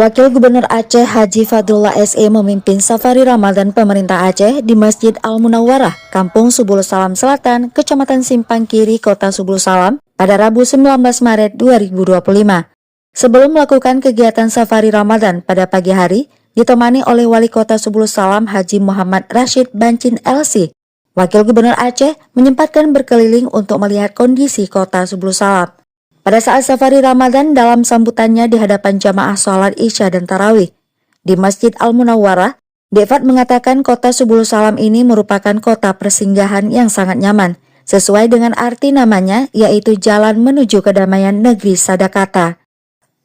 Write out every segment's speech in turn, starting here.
Wakil Gubernur Aceh Haji Fadrullah SE memimpin safari Ramadan pemerintah Aceh di Masjid Al-Munawwarah, Kampung Subul Salam Selatan, Kecamatan Simpang Kiri, Kota Subul Salam, pada Rabu 19 Maret 2025. Sebelum melakukan kegiatan safari Ramadan pada pagi hari, ditemani oleh Wali Kota Subul Salam Haji Muhammad Rashid Bancin LC, Wakil Gubernur Aceh menyempatkan berkeliling untuk melihat kondisi Kota Subul Salam. Pada saat safari Ramadan, dalam sambutannya di hadapan jamaah sholat Isya dan Tarawih di Masjid Al-Munawwarah, Defat mengatakan kota Subul Salam ini merupakan kota persinggahan yang sangat nyaman, sesuai dengan arti namanya, yaitu jalan menuju kedamaian negeri Sadakata.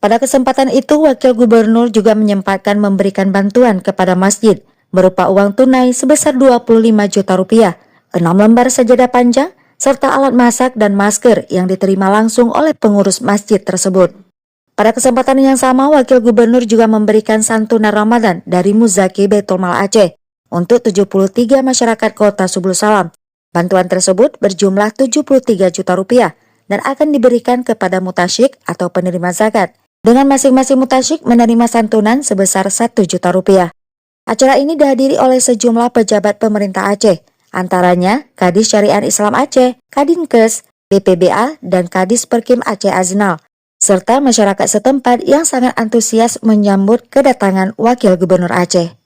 Pada kesempatan itu, Wakil Gubernur juga menyempatkan memberikan bantuan kepada masjid, berupa uang tunai sebesar 25 juta rupiah, 6 lembar sajadah panjang, serta alat masak dan masker yang diterima langsung oleh pengurus masjid tersebut. Pada kesempatan yang sama, Wakil Gubernur juga memberikan santunan Ramadan dari Muzaki Baitul Mal Aceh untuk 73 masyarakat kota Subul Salam. Bantuan tersebut berjumlah 73 juta rupiah dan akan diberikan kepada mutasyik atau penerima zakat, dengan masing-masing mutasyik menerima santunan sebesar 1 juta rupiah. Acara ini dihadiri oleh sejumlah pejabat pemerintah Aceh, antaranya Kadis Syariah Islam Aceh, Kadinkes, BPBA, dan Kadis Perkim Aceh Aznal, serta masyarakat setempat yang sangat antusias menyambut kedatangan Wakil Gubernur Aceh.